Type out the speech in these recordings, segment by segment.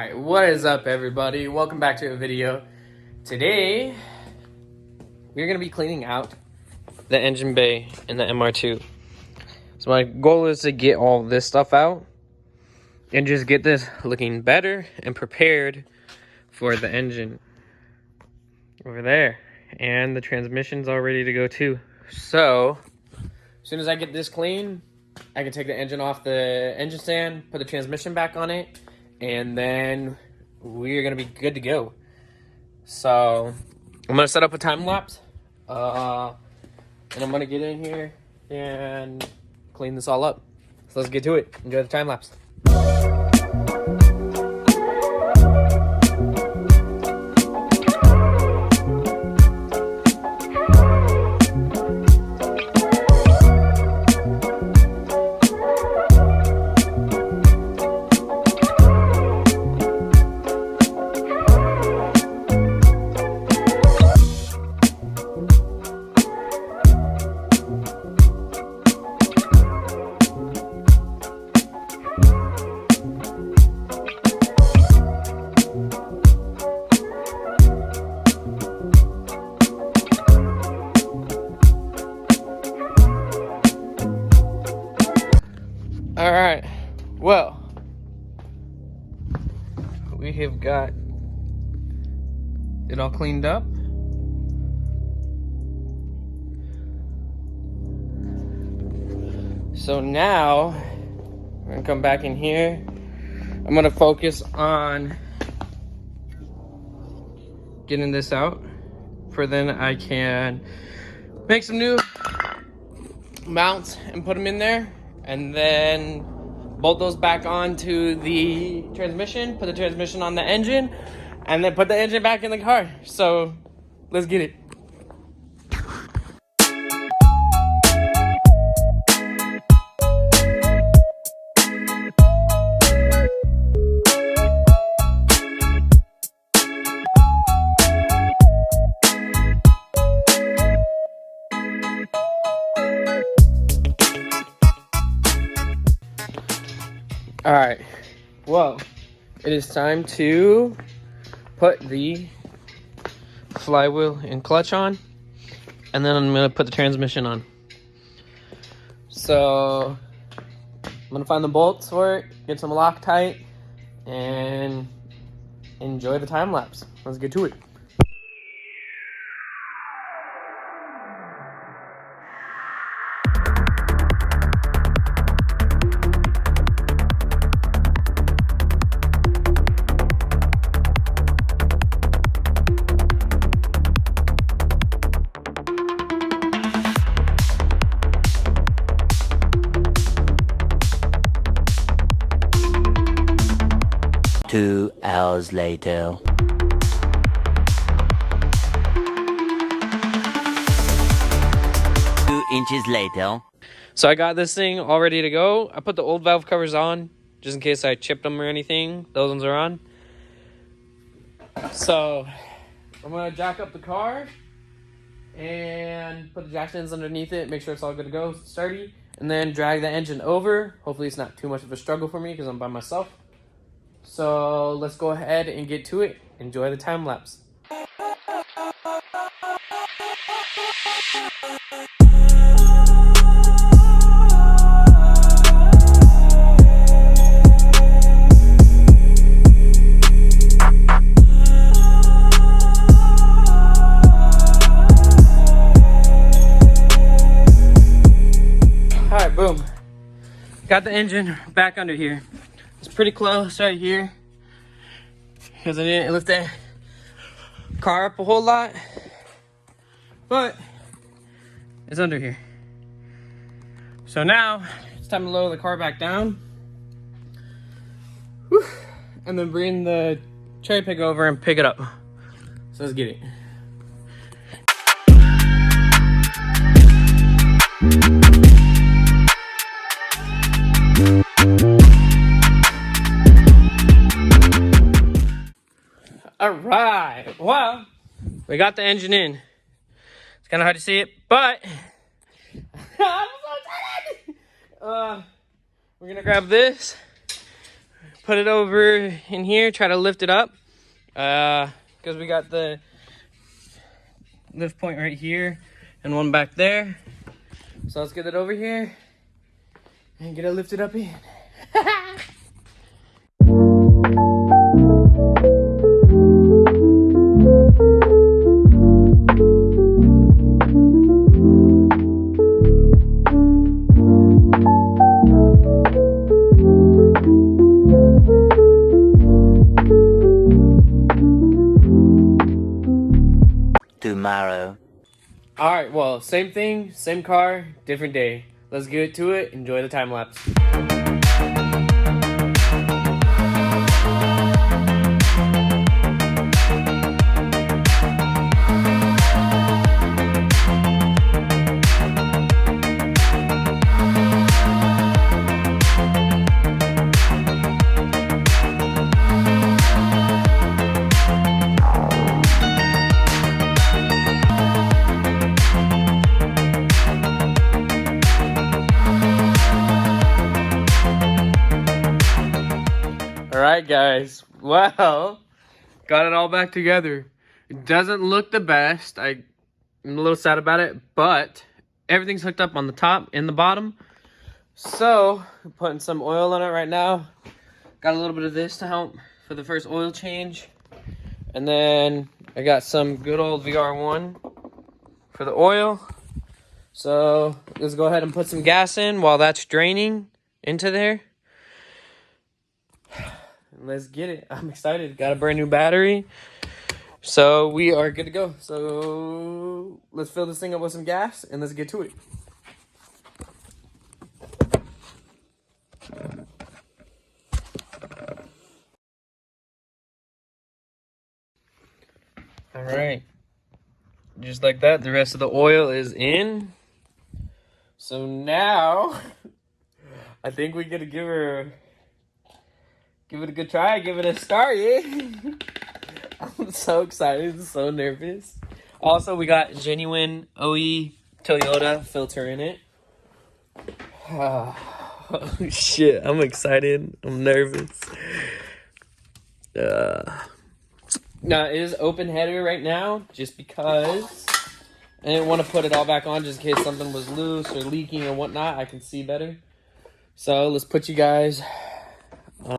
Alright, what is up everybody? Welcome back to a video. Today, we're going to be cleaning out the engine bay in the MR2. So my goal is to get all this stuff out and just get this looking better and prepared for the engine over there. And the transmission's all ready to go too. So, as soon as I get this clean, I can take the engine off the engine stand, put the transmission back on it, and then we're gonna be good to go. So I'm gonna set up a time lapse, and I'm gonna get in here and clean this all up. So let's get to it. Enjoy the time lapse. All right, well, we have got it all cleaned up. So now we're gonna come back in here. I'm gonna focus on getting this out, for then I can make some new mounts and put them in there, and then bolt those back onto the transmission, put the transmission on the engine, and then put the engine back in the car. So let's get it. All right, well, it is time to put the flywheel and clutch on, and then I'm gonna put the transmission on. So I'm gonna find the bolts for it, get some Loctite, and enjoy the time lapse. Let's get to it. Two hours later. 2 inches later. So I got this thing all ready to go. I put the old valve covers on, just in case I chipped them or anything. Those ones are on. So I'm gonna jack up the car and put the jack stands underneath it, make sure it's all good to go, sturdy, and then drag the engine over. Hopefully it's not too much of a struggle for me because I'm by myself. So let's go ahead and get to it. Enjoy the time lapse. All right, boom. Got the engine back under here. It's pretty close right here because I didn't lift that car up a whole lot, but it's under here. So now it's time to lower the car back down. Whew. And then bring the cherry pick over and pick it up. So let's get it. All right, well, we got the engine in. It's kind of hard to see it, but I'm so excited. We're gonna grab this, put it over in here, try to lift it up. Because we got the lift point right here and one back there. So let's get it over here and get it lifted up in. Tomorrow. All right, well, same thing, same car, different day. Let's get to it. Enjoy the time lapse. Alright guys, well, got it all back together. It doesn't look the best. I'm a little sad about it, but everything's hooked up on the top and the bottom. So, I'm putting some oil on it right now. Got a little bit of this to help for the first oil change. And then I got some good old VR1 for the oil. So, let's go ahead and put some gas in while that's draining into there. Let's get it. I'm excited. Got a brand new battery. So we are good to go. So let's fill this thing up with some gas and let's get to it. All right. Just like that, the rest of the oil is in. So now I think we gotta give it a good try, give it a start, yeah. I'm so excited, so nervous. Also, we got genuine OE Toyota filter in it. Oh, shit, I'm excited. I'm nervous. Now, it is open header right now, just because I didn't want to put it all back on just in case something was loose or leaking or whatnot. I can see better. So, let's put you guys on.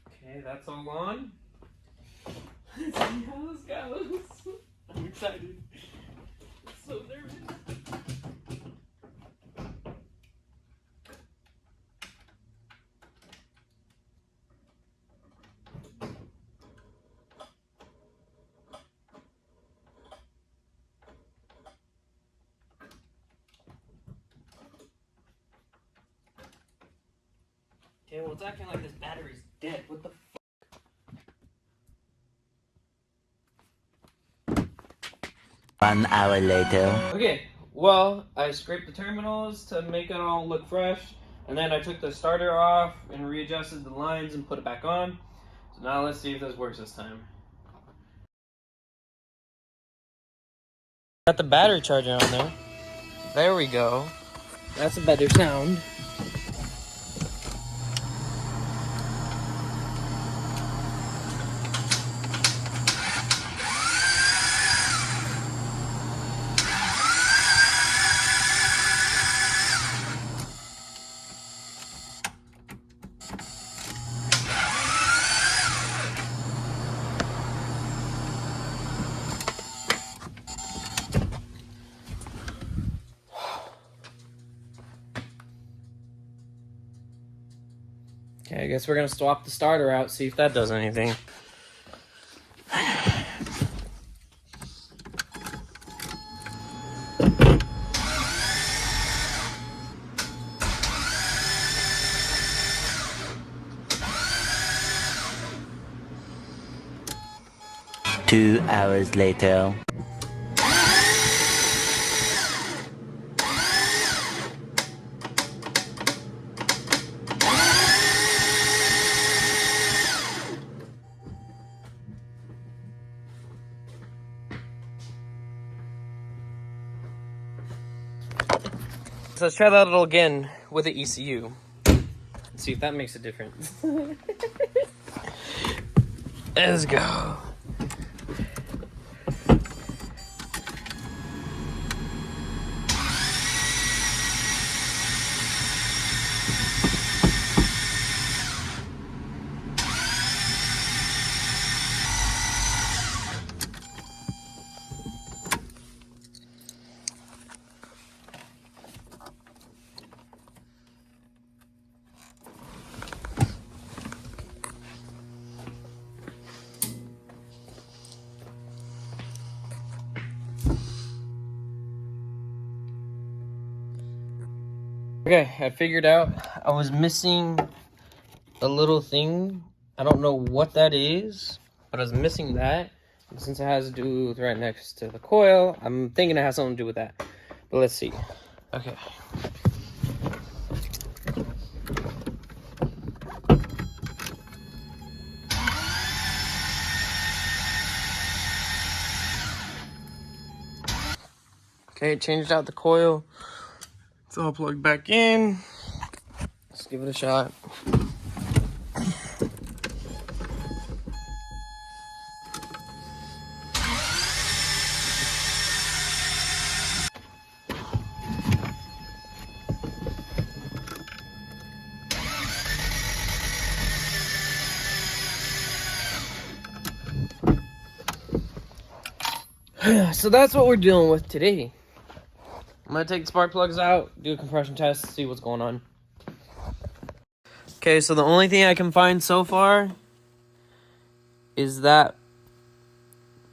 Okay, that's all on. Let's see how this goes. I'm excited. I'm so nervous. Okay, well, it's acting like this battery's dead. What the f? 1 hour later. Okay, well, I scraped the terminals to make it all look fresh, and then I took the starter off and readjusted the lines and put it back on. So now let's see if this works this time. Got the battery charger on there. There we go. That's a better sound. Okay, I guess we're gonna swap the starter out, see if that does anything. Two hours later. So let's try that little again with the ECU. Let's see if that makes a difference. Let's go. Okay, I figured out I was missing a little thing. I don't know what that is, but I was missing that. And since it has to do with right next to the coil, I'm thinking it has something to do with that. But let's see. Okay. Okay, changed out the coil. It's all plugged back in. Let's give it a shot. So that's what we're dealing with today. I'm gonna take the spark plugs out, do a compression test, see what's going on. Okay, so the only thing I can find so far is that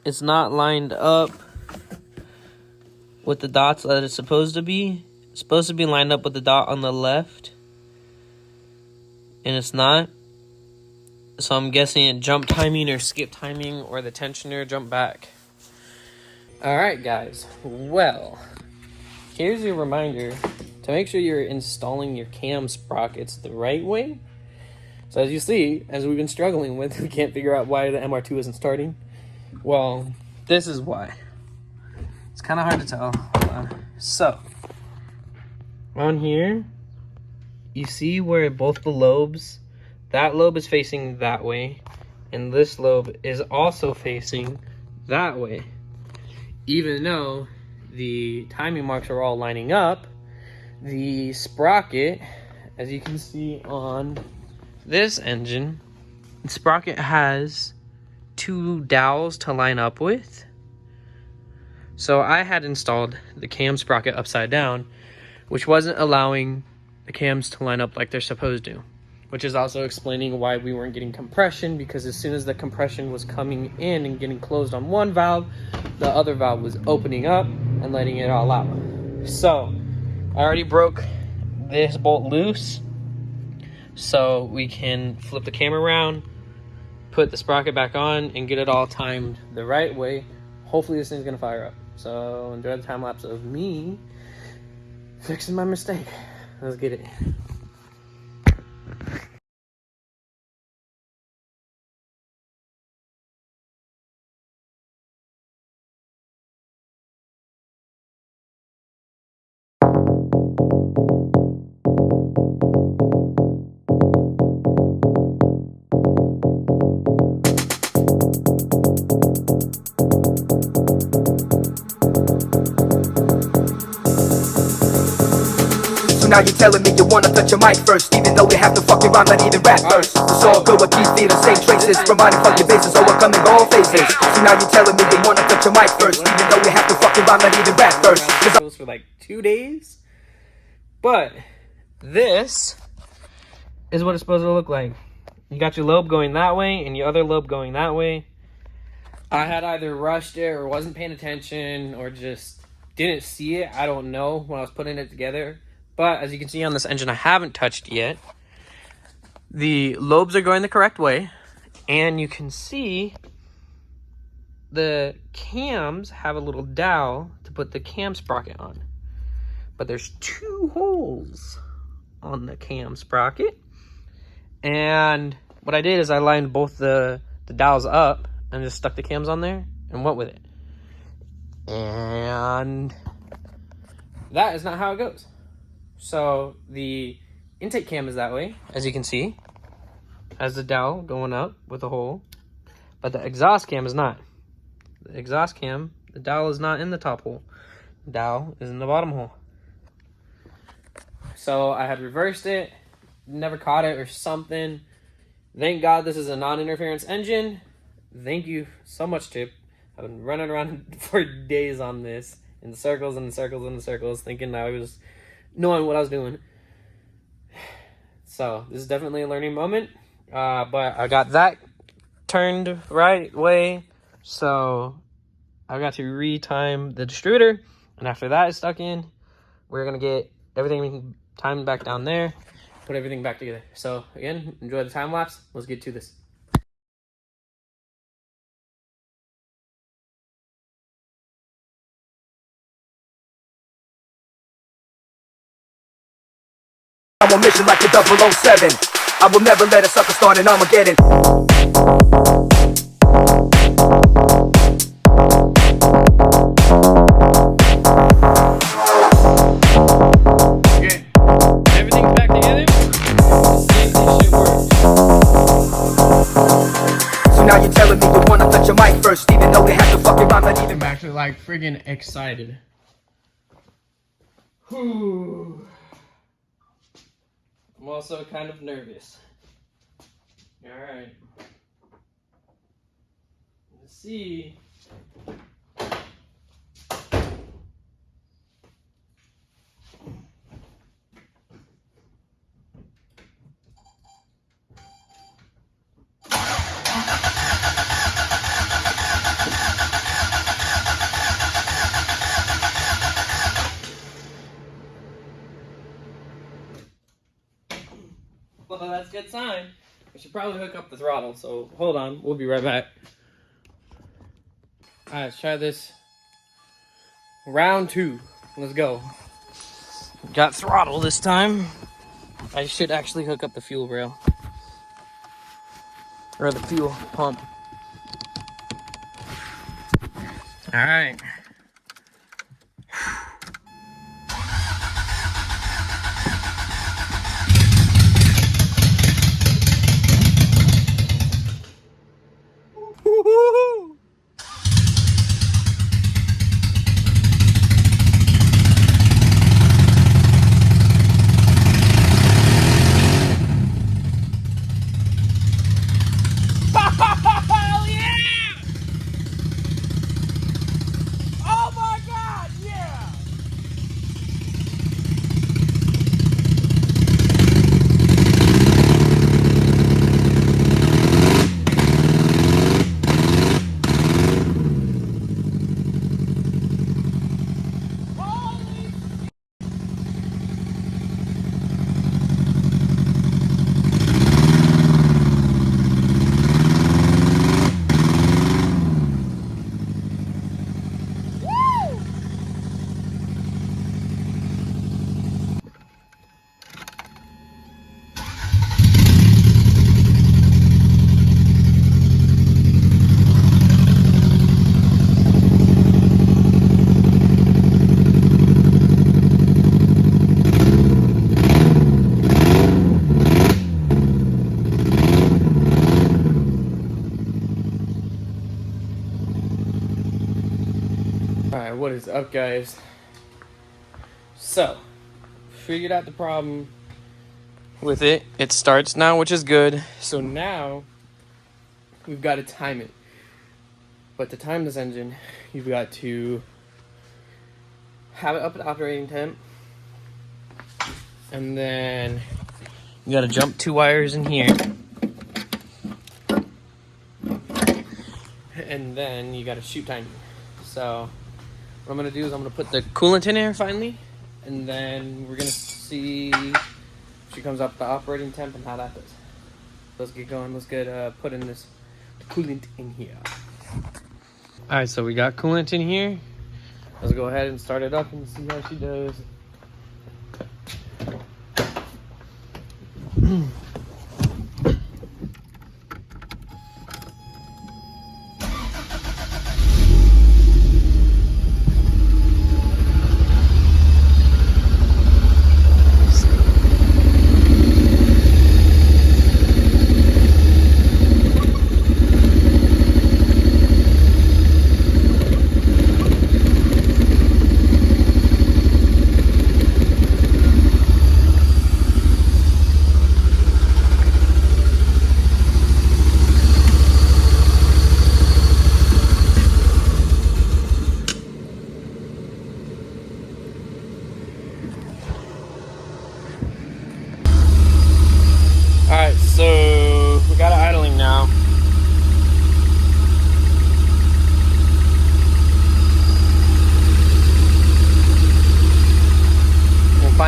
it's not lined up with the dots that it's supposed to be. It's supposed to be lined up with the dot on the left, and it's not. So I'm guessing it jump timing or skip timing, or the tensioner jumped back. Alright guys, well, here's your reminder to make sure you're installing your cam sprockets the right way. So as you see, as we've been struggling with, we can't figure out why the MR2 isn't starting. Well, this is why. It's kind of hard to tell. Hold on. So, on here, you see where both the lobes, that lobe is facing that way, and this lobe is also facing that way. Even though the timing marks are all lining up, the sprocket, as you can see on this engine, the sprocket has two dowels to line up with. So I had installed the cam sprocket upside down, which wasn't allowing the cams to line up like they're supposed to, which is also explaining why we weren't getting compression, because as soon as the compression was coming in and getting closed on one valve, the other valve was opening up and letting it all out. So I already broke this bolt loose, so we can flip the camera around, put the sprocket back on, and get it all timed the right way. Hopefully this thing's gonna fire up. So enjoy the time lapse of me fixing my mistake. Let's get it. So now you're telling me you wanna touch your mic first, even though we have to fucking rhyme, not even rap first. It's all good with these feet, the same traces, reminding fuck your bases, overcoming all phases. So now you're telling me you wanna touch your mic first, even though we have to fucking rhyme, not even rap first. Goes for like 2 days, but this is what it's supposed to look like. You got your lobe going that way and your other lobe going that way. I had either rushed it or wasn't paying attention or just didn't see it. I don't know when I was putting it together. But as you can see on this engine I haven't touched yet, the lobes are going the correct way. And you can see the cams have a little dowel to put the cam sprocket on. But there's 2 holes on the cam sprocket. And what I did is I lined both the dowels up and just stuck the cams on there and went with it. And that is not how it goes. So the intake cam is that way, as you can see. Has the dowel going up with a hole. But the exhaust cam is not. The exhaust cam, the dowel is not in the top hole. The dowel is in the bottom hole. So I had reversed it, never caught it or something. Thank God this is a non-interference engine. Thank you so much, Chip. I've been running around for days on this, in circles and circles and circles, thinking I was knowing what I was doing. So this is definitely a learning moment. But I got that turned right way, so I got to retime the distributor, and after that is stuck in, we're gonna get everything timed back down there, put everything back together. So again, enjoy the time lapse. Let's get to this. I'm on mission like a 007. I will never let a sucker start an Armageddon. Good. Everything's back together. Let's see if this shit works. So now you're telling me you wanna touch your mic first, even though they have to fucking rhyme, not even. I'm actually like friggin' excited. Whew. I'm also kind of nervous. Alright. Let's see. Well, that's a good sign. We should probably hook up the throttle, so hold on. We'll be right back. Alright, let's try this. Round 2. Let's go. Got throttle this time. I should actually hook up the fuel rail. Or the fuel pump. Alright. Hell yeah! Oh my God, yeah! Alright, what is up, guys? So, figured out the problem with it. It starts now, which is good. So now, we've got to time it. But to time this engine, you've got to have it up at operating temp. And then, you got to jump 2 wires in here. And then, you got to shoot timing. So, what I'm going to do is I'm going to put the coolant in here finally, and then we're going to see if she comes up the operating temp and how that does. Let's get going. Let's get putting this coolant in here. Alright, so we got coolant in here. Let's go ahead and start it up and see how she does.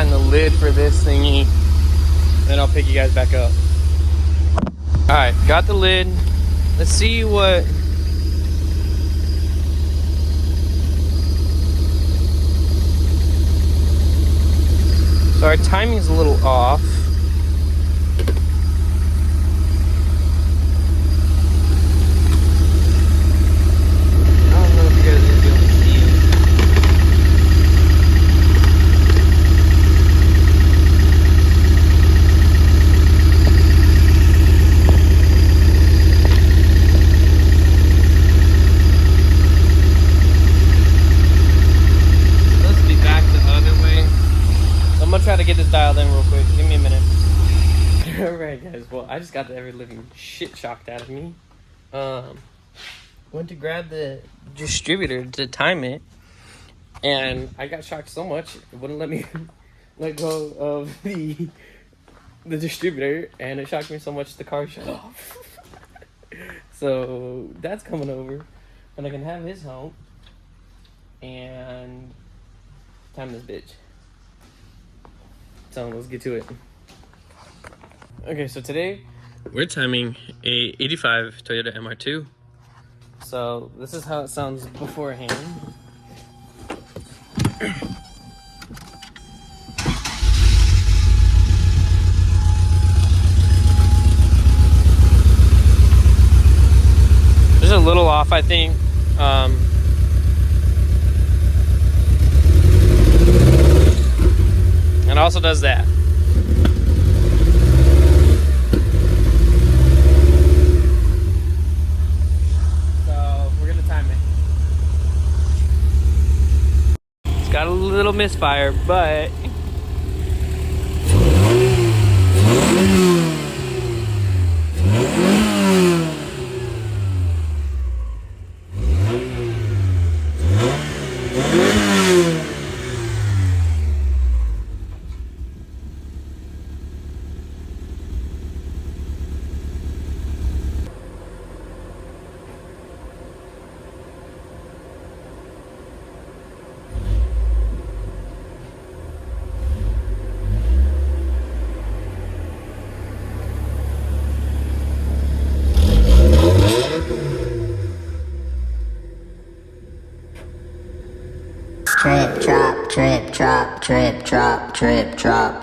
find the lid for this thingy. Then I'll pick you guys back up. Alright, got the lid. Let's see what... So our timing's a little off. I don't know if you guys are gonna be able to see it. Let's be back the other way. I'm gonna try to get this dialed in real quick. Give me a minute. Alright guys, well I just got the ever living shit shocked out of me. Went to grab the distributor to time it, and I got shocked so much it wouldn't let me let go of the distributor, and it shocked me so much the car shut off. So that's coming over, and I can have his home and time this bitch. So let's get to it. Okay, so today we're timing a 85 Toyota MR2. So this is how it sounds beforehand. Just a little off, I think. And it also does that. So we're gonna time it. It's got a little misfire, but Trip, drop, trip, drop, trip, drop, trip, drop.